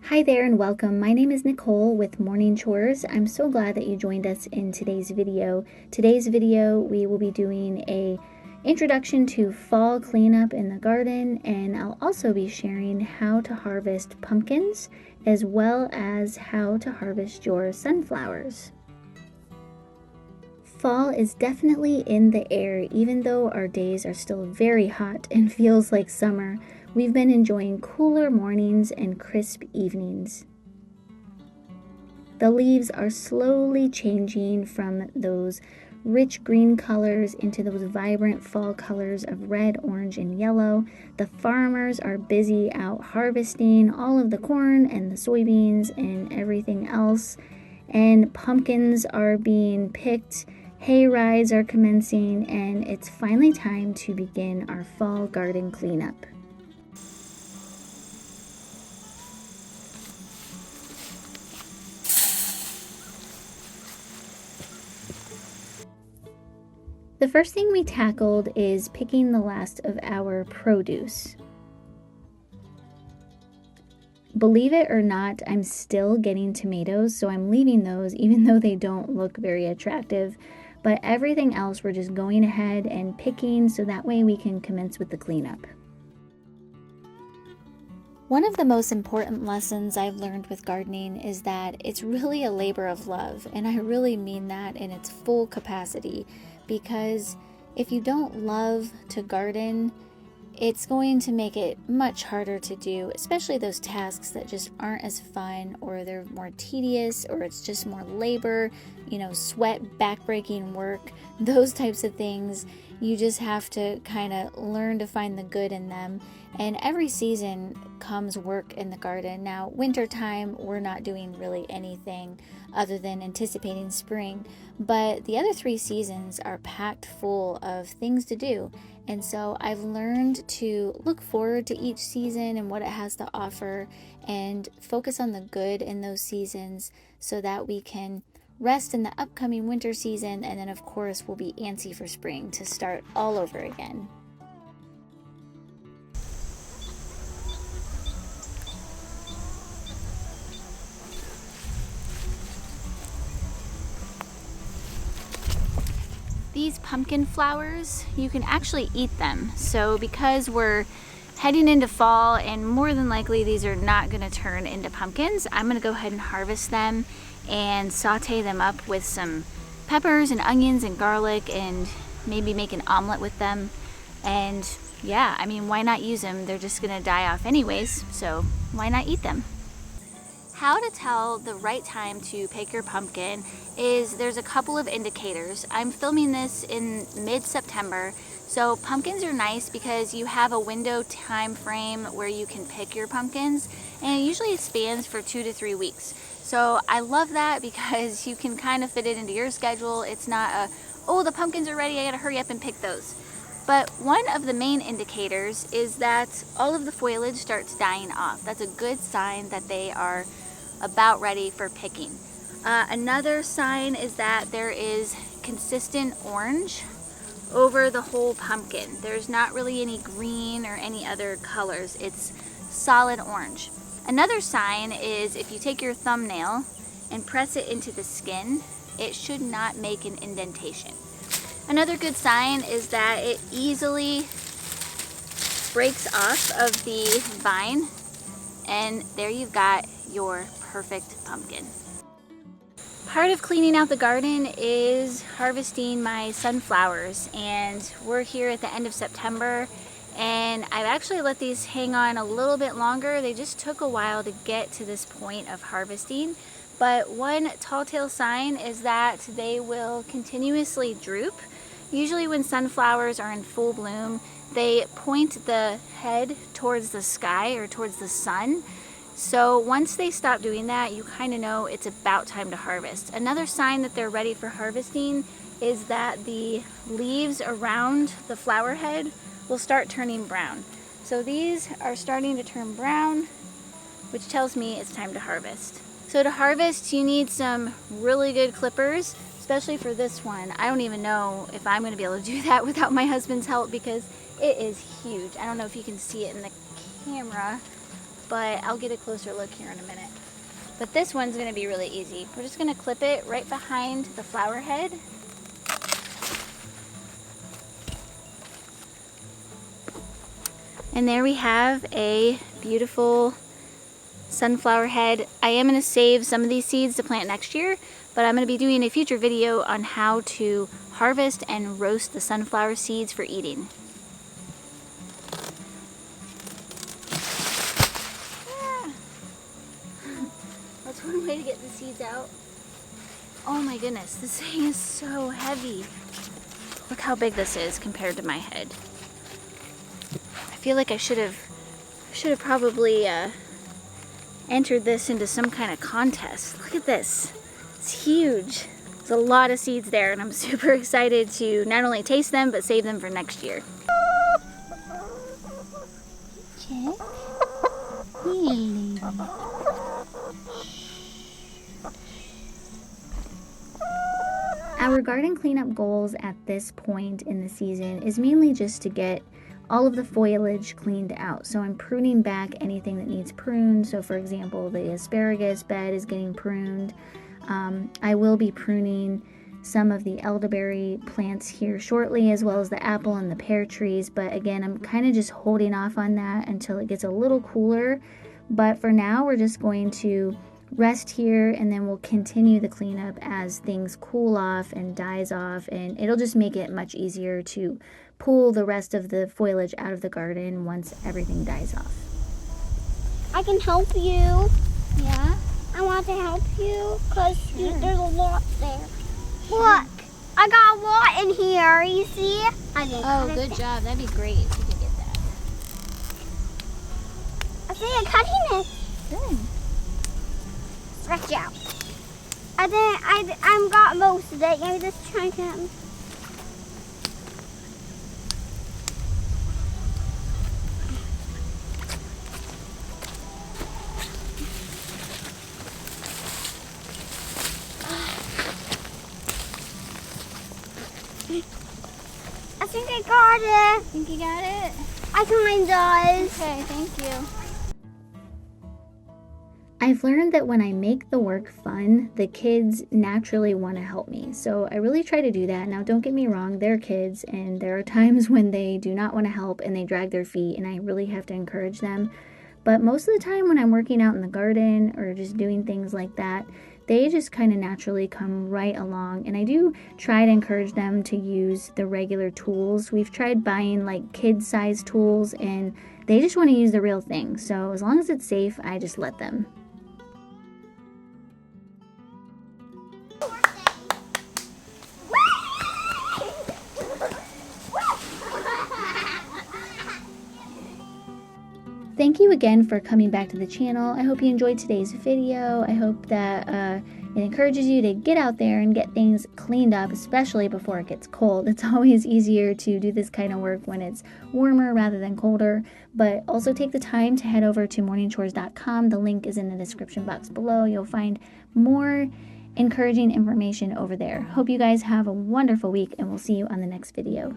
Hi there and welcome. My name is Nicole with Morning Chores. I'm so glad that you joined us in today's video. Today's video we will be doing a introduction to fall cleanup in the garden, and I'll also be sharing how to harvest pumpkins as well as how to harvest your sunflowers. Fall is definitely in the air, even though our days are still very hot and feels like summer. We've been enjoying cooler mornings and crisp evenings. The leaves are slowly changing from those rich green colors into those vibrant fall colors of red, orange, and yellow. The farmers are busy out harvesting all of the corn and the soybeans and everything else, and pumpkins are being picked. Hay rides are commencing, and it's finally time to begin our fall garden cleanup. The first thing we tackled is picking the last of our produce. Believe it or not, I'm still getting tomatoes, so I'm leaving those even though they don't look very attractive. But everything else we're just going ahead and picking so that way we can commence with the cleanup. One of the most important lessons I've learned with gardening is that it's really a labor of love, and I really mean that in its full capacity, because if you don't love to garden, it's going to make it much harder to do, especially those tasks that just aren't as fun, or they're more tedious, or it's just more labor, sweat, backbreaking work, those types of things. You just have to kind of learn to find the good in them. And every season comes work in the garden. Now, wintertime, we're not doing really anything other than anticipating spring. But the other 3 seasons are packed full of things to do. And so I've learned to look forward to each season and what it has to offer and focus on the good in those seasons so that we can rest in the upcoming winter season, and then of course we'll be antsy for spring to start all over again. These pumpkin flowers, you can actually eat them. So because we're heading into fall and more than likely these are not going to turn into pumpkins, I'm going to go ahead and harvest them and saute them up with some peppers and onions and garlic and maybe make an omelet with them. And yeah, why not use them? They're just gonna die off anyways, so why not eat them? How to tell the right time to pick your pumpkin is there's a couple of indicators. I'm filming this in mid-September, so pumpkins are nice because you have a window time frame where you can pick your pumpkins, and it usually spans for 2 to 3 weeks. So I love that because you can kind of fit it into your schedule. It's not the pumpkins are ready, I gotta hurry up and pick those. But one of the main indicators is that all of the foliage starts dying off. That's a good sign that they are about ready for picking. Another sign is that there is consistent orange over the whole pumpkin. There's not really any green or any other colors. It's solid orange. Another sign is if you take your thumbnail and press it into the skin, it should not make an indentation. Another good sign is that it easily breaks off of the vine, and there you've got your perfect pumpkin. Part of cleaning out the garden is harvesting my sunflowers, and we're here at the end of September, and I've actually let these hang on a little bit longer. They just took a while to get to this point of harvesting, but one tall tale sign is that they will continuously droop. Usually when sunflowers are in full bloom, they point the head towards the sky or towards the sun. So once they stop doing that, you kind of know it's about time to harvest. Another sign that they're ready for harvesting is that the leaves around the flower head will start turning brown. So these are starting to turn brown, which tells me it's time to harvest. So to harvest, you need some really good clippers, especially for this one. I don't even know if I'm going to be able to do that without my husband's help because it is huge. I don't know if you can see it in the camera, but I'll get a closer look here in a minute. But this one's gonna be really easy. We're just gonna clip it right behind the flower head. And there we have a beautiful sunflower head. I am gonna save some of these seeds to plant next year, but I'm gonna be doing a future video on how to harvest and roast the sunflower seeds for eating. That's one way to get the seeds out. Oh my goodness, this thing is so heavy. Look how big this is compared to my head. I feel like I should have probably entered this into some kind of contest. Look at this. It's huge. There's a lot of seeds there, and I'm super excited to not only taste them, but save them for next year. Check. Our garden cleanup goals at this point in the season is mainly just to get all of the foliage cleaned out. So I'm pruning back anything that needs pruned. So for example, the asparagus bed is getting pruned. I will be pruning some of the elderberry plants here shortly, as well as the apple and the pear trees. But again, I'm kind of just holding off on that until it gets a little cooler. But for now, we're just going to rest here, and then we'll continue the cleanup as things cool off and dies off, and it'll just make it much easier to pull the rest of the foliage out of the garden once everything dies off. I can help you. Yeah? I want to help you because Sure. there's a lot there. Look, I got a lot in here. You see? I didn't Oh, cut it good down. job. That'd be great if you could get that. I see a cutting it. Good. Stretch out. I got most of it. I'm just trying to. I think I got it. Think you got it? I kind does. Okay, thank you. I've learned that when I make the work fun, the kids naturally want to help me. So I really try to do that. Now, don't get me wrong, they're kids, and there are times when they do not want to help and they drag their feet, and I really have to encourage them. But most of the time when I'm working out in the garden or just doing things like that, they just kind of naturally come right along. And I do try to encourage them to use the regular tools. We've tried buying like kid-sized tools, and they just want to use the real thing. So as long as it's safe, I just let them. Thank you again for coming back to the channel. I hope you enjoyed today's video. I hope that it encourages you to get out there and get things cleaned up, especially before it gets cold. It's always easier to do this kind of work when it's warmer rather than colder. But also take the time to head over to morningchores.com. The link is in the description box below. You'll find more encouraging information over there. Hope you guys have a wonderful week, and we'll see you on the next video.